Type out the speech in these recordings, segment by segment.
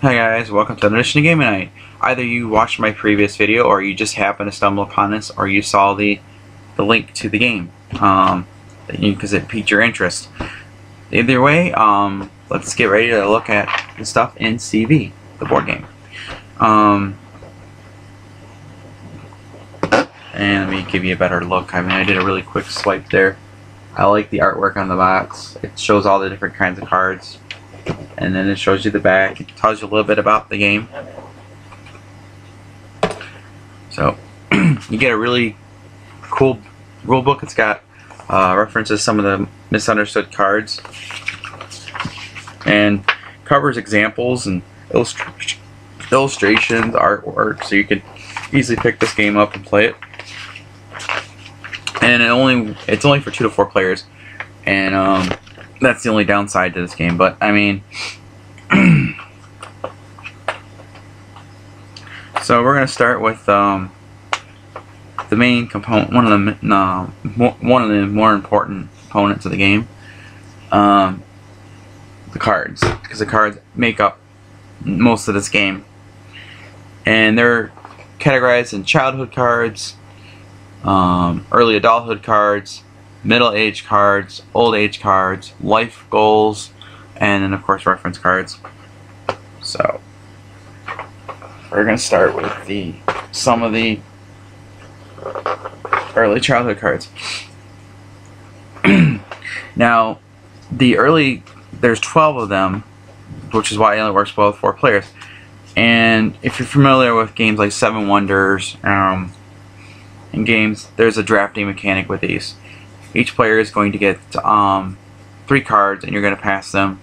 Hi guys, welcome to another edition of GamingNIght. Either you watched my previous video, or you just happened to stumble upon this, or you saw the link to the game because it piqued your interest. Either way, let's get ready to look at the stuff in CV, the board game. And let me give you a better look. I mean, I did a really quick swipe there. I like the artwork on the box. It shows all the different kinds of cards. And then it shows you the back. It tells you a little bit about the game. So you get a really cool rule book. It's got references some of the misunderstood cards and covers examples and illustrations, artwork, so you can easily pick this game up and play it. And it's only for 2 to 4 players, and that's the only downside to this game. But I mean, so we're gonna start with the main component, one of the more important components of the game, the cards, because the cards make up most of this game, and they're categorized in childhood cards, early adulthood cards, middle-age cards, old-age cards, life goals, and then of course reference cards. So we're going to start with some of the early childhood cards. Now, there's 12 of them, which is why it only works well with 4 players. And if you're familiar with games like Seven Wonders, in games, there's a drafting mechanic with these. Each player is going to get 3 cards, and you're going to pass them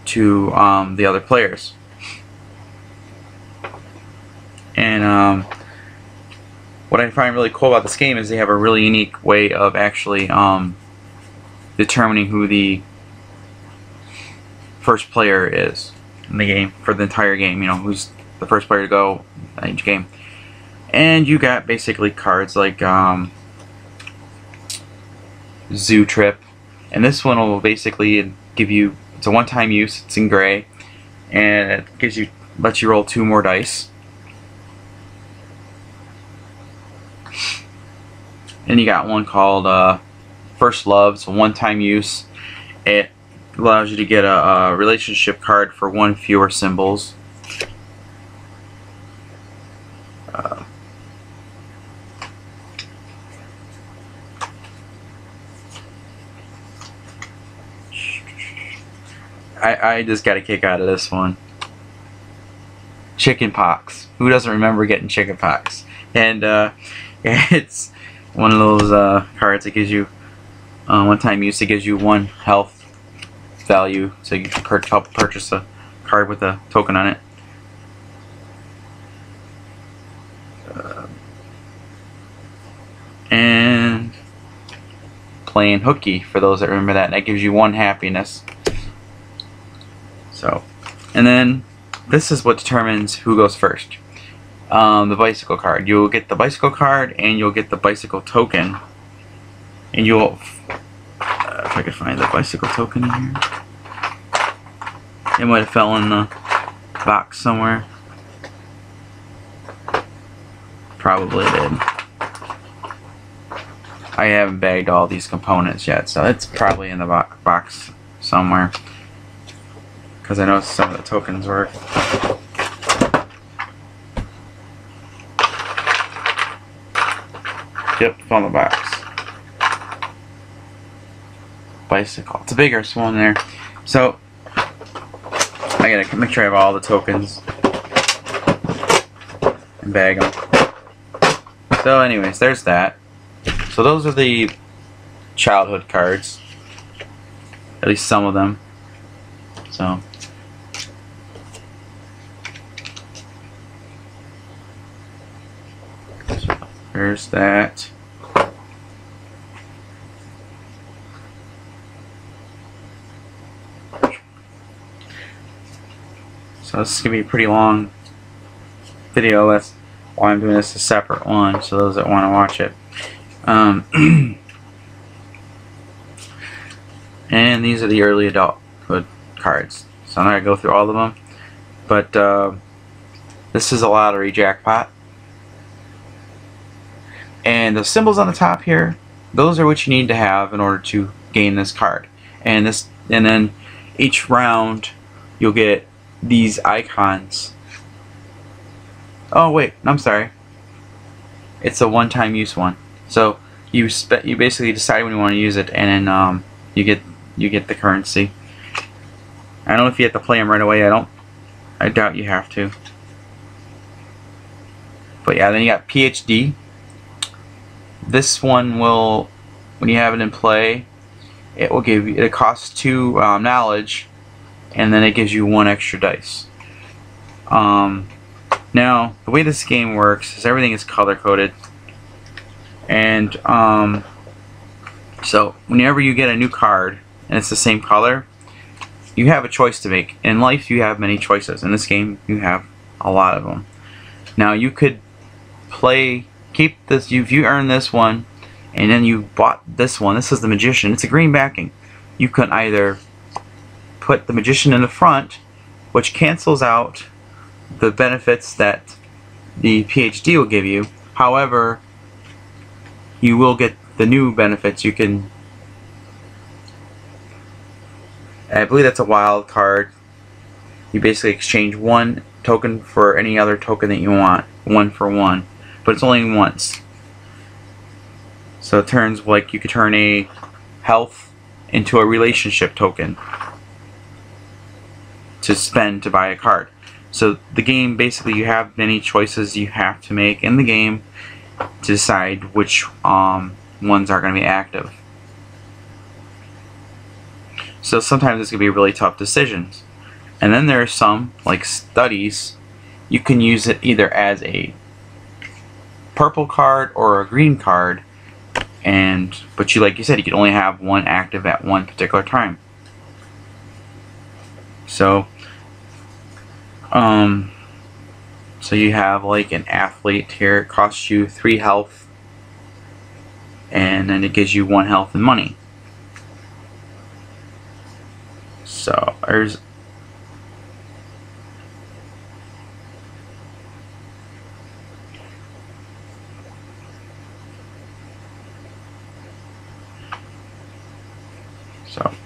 to the other players. And what I find really cool about this game is they have a really unique way of actually determining who the first player is in the game for the entire game. You know, who's the first player to go in each game. And you got basically cards like Zoo Trip, and this one will basically give you, it's a one-time use, it's in gray, and it lets you roll 2 more dice. And you got one called First Love. It's a one-time use. It allows you to get a relationship card for 1 fewer symbols. I just got a kick out of this one. Chicken pox. Who doesn't remember getting chicken pox? And it's one of those cards that gives you one-time use. It gives you 1 health value, so you can help purchase a card with a token on it. And playing hooky, for those that remember that, and that gives you 1 happiness. So, and then this is what determines who goes first. The bicycle card. You'll get the bicycle card, and you'll get the bicycle token. And you'll, if I could find the bicycle token in here, it might have fell in the box somewhere. Probably did. I haven't bagged all these components yet, so it's probably in the box somewhere, because I know some of the tokens were. Yep, on the box. Bicycle. It's a bigger one there. So I gotta make sure I have all the tokens and bag them. So anyways, there's that. So those are the childhood cards. At least some of them. So there's that. So this is going to be a pretty long video. That's why I'm doing this a separate one, so those that want to watch it. And these are the early adulthood cards. So I'm not going to go through all of them. But this is a lottery jackpot. And the symbols on the top here, those are what you need to have in order to gain this card. And then each round you'll get these icons. Oh wait, I'm sorry. It's a one-time use one. So you basically decide when you want to use it, and then you get the currency. I don't know if you have to play them right away. I doubt you have to. But yeah, then you got PhD. This one will, when you have it in play, it will give you, it costs 2 knowledge, and then it gives you 1 extra dice. Now, the way this game works is everything is color coded, and so whenever you get a new card and it's the same color, you have a choice to make. In life, you have many choices. In this game, you have a lot of them. Now, you could keep this. If you earn this one, and then you bought this one. This is the Magician. It's a green backing. You can either put the Magician in the front, which cancels out the benefits that the PhD will give you. However, you will get the new benefits. You can, I believe that's a wild card. You basically exchange 1 token for any other token that you want, 1 for 1, but it's only once. So it turns, like, you could turn a health into a relationship token to spend to buy a card. So the game, basically, you have many choices you have to make in the game to decide which ones are going to be active. So sometimes this can be really tough decisions. And then there are some, like studies, you can use it either as a purple card or a green card, but like you said, you can only have 1 active at one particular time. So so you have like an athlete here. It costs you 3 health, and then it gives you 1 health and money. So there's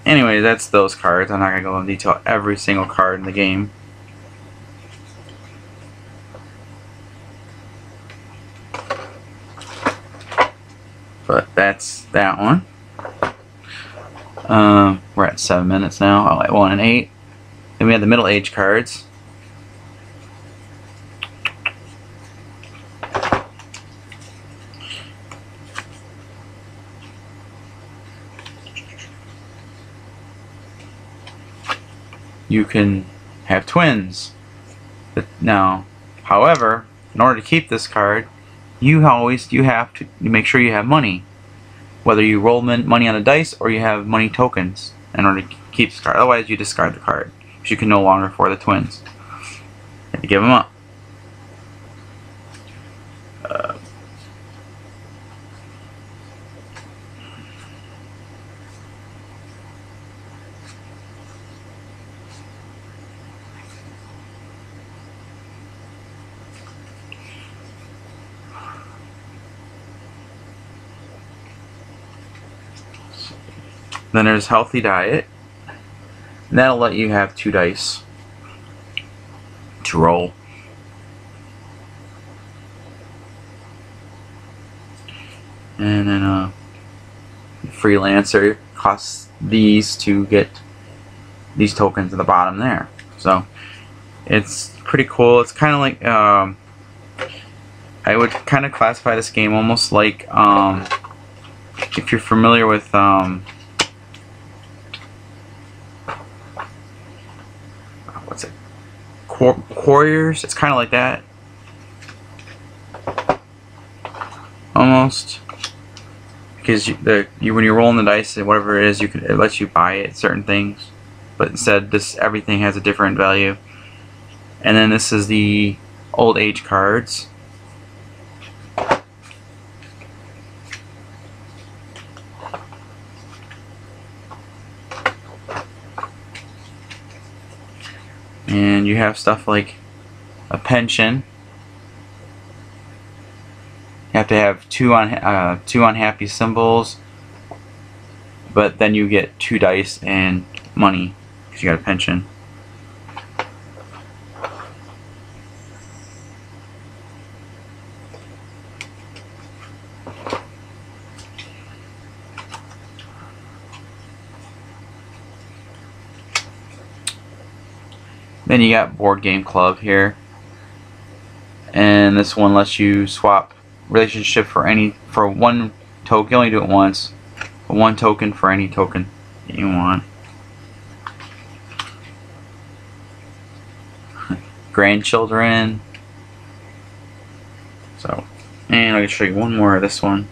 anyway, that's those cards. I'm not going to go into detail every single card in the game. But that's that one. We're at 7 minutes now. I'll at 1 and 8. Then we have the middle age cards. You can have twins. But now, however, in order to keep this card, you have to make sure you have money. Whether you roll money on a dice or you have money tokens in order to keep this card. Otherwise, you discard the card, because you can no longer afford the twins. You have to give them up. Then there's healthy diet. And that'll let you have 2 dice to roll. And then freelancer costs these to get these tokens at the bottom there. So it's pretty cool. It's kind of like I would kind of classify this game almost like if you're familiar with what's it? Warriors. It's kind of like that, almost, because when you're rolling the dice and whatever it is, it lets you buy it certain things, but instead everything has a different value. And then this is the old age cards. And you have stuff like a pension. You have to have two unhappy symbols, but then you get 2 dice and money because you got a pension. Then you got Board Game Club here, and this one lets you swap relationship for one token. You only do it once, but 1 token for any token that you want. Grandchildren. So, and I can show you one more of this one.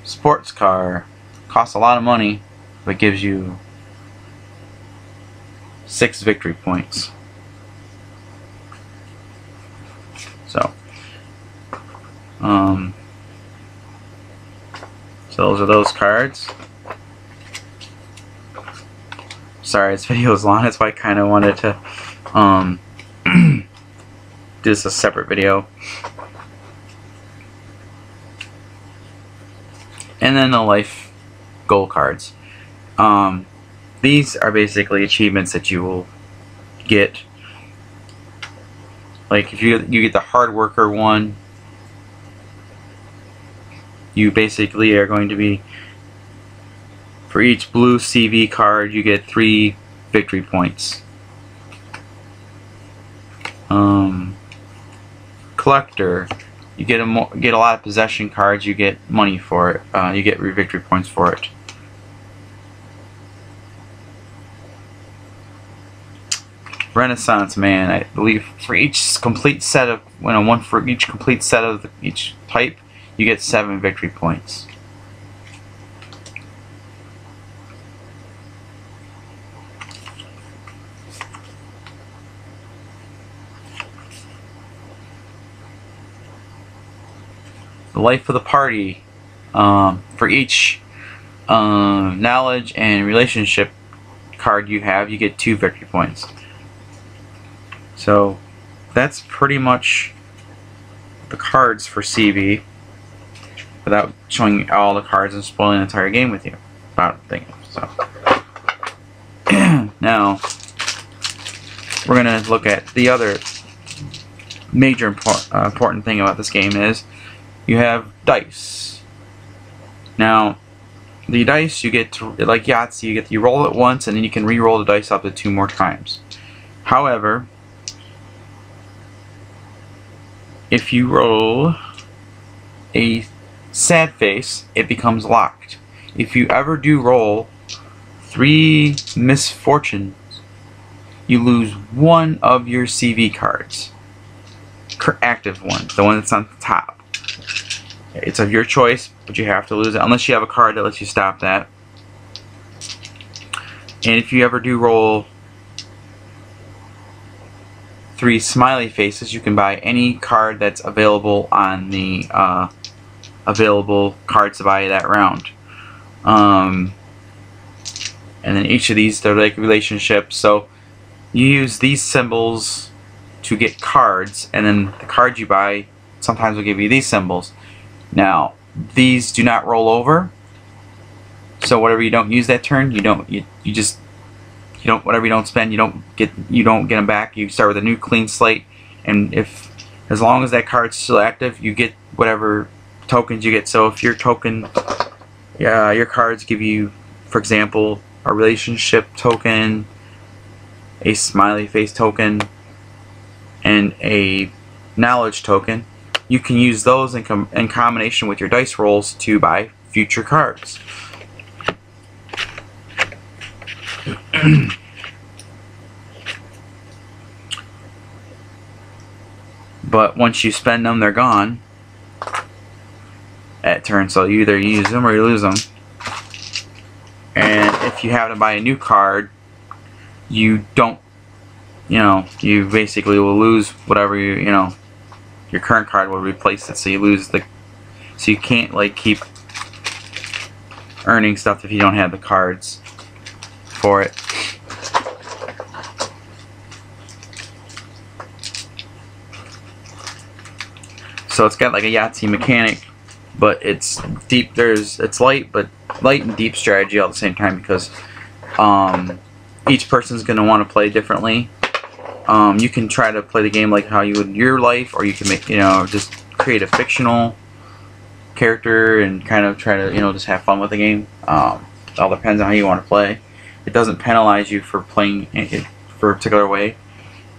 Sports car. Costs a lot of money, but gives you 6 victory points. So those are those cards. Sorry, this video is long. That's why I kind of wanted to do this a separate video. And then the life goal cards. These are basically achievements that you will get. Like if you get the hard worker one, you basically are going to be, for each blue CV card you get 3 victory points. Collector, you get a lot of possession cards, you get money for it. You get victory points for it. Renaissance Man, I believe for each complete set of one for each complete set of each type, you get 7 victory points. The life of the party, for each knowledge and relationship card you have, you get 2 victory points. So that's pretty much the cards for CV, without showing all the cards and spoiling the entire game with you about things. So now we're gonna look at the other major important thing about this game is you have dice. Now the dice you get to, like Yahtzee, you roll it once and then you can re-roll the dice up to 2 more times. However, if you roll a sad face, it becomes locked. If you ever do roll 3 misfortunes, you lose 1 of your CV cards. Active one, the one that's on the top. It's of your choice, but you have to lose it unless you have a card that lets you stop that. And if you ever do roll 3 smiley faces, you can buy any card that's available on the available cards to buy that round. And then each of these, they're like relationships. So you use these symbols to get cards, and then the cards you buy sometimes will give you these symbols. Now these do not roll over. So whatever you don't use that turn, whatever you don't spend, you don't get them back. You start with a new clean slate, and as long as that card's still active, you get whatever tokens you get. So if your your cards give you, for example, a relationship token, a smiley face token, and a knowledge token, you can use those in combination with your dice rolls to buy future cards. But once you spend them, they're gone at turn, so you either use them or you lose them. And if you have to buy a new card, you don't, you basically will lose whatever your current card will replace it, so you lose so you can't like keep earning stuff if you don't have the cards. for it. So it's got like a Yahtzee mechanic, but it's deep. It's light, but light and deep strategy all at the same time, because each person's going to want to play differently. You can try to play the game like how you would in your life, or you can make, just create a fictional character and kind of try to, just have fun with the game. It all depends on how you want to play. It doesn't penalize you for playing it for a particular way.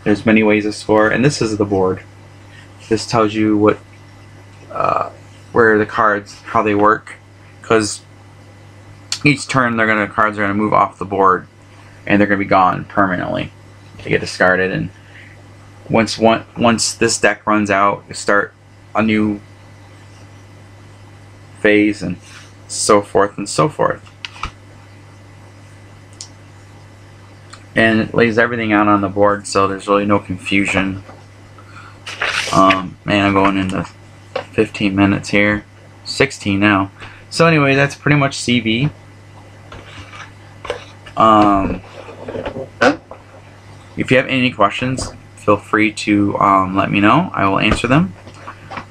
There's many ways to score, and this is the board. This tells you what, where the cards, how they work, because each turn cards are gonna move off the board, and they're gonna be gone permanently. They get discarded, and once this deck runs out, you start a new phase, and so forth and so forth. And it lays everything out on the board, so there's really no confusion. Man, I'm going into 15 minutes here. 16 now. So anyway, that's pretty much CV. If you have any questions, feel free to let me know. I will answer them.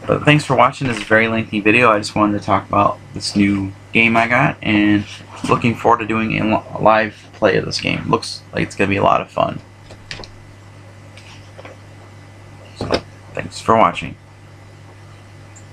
But thanks for watching this very lengthy video. I just wanted to talk about this new game I got, and looking forward to doing a live play of this game. Looks like it's going to be a lot of fun. So, thanks for watching.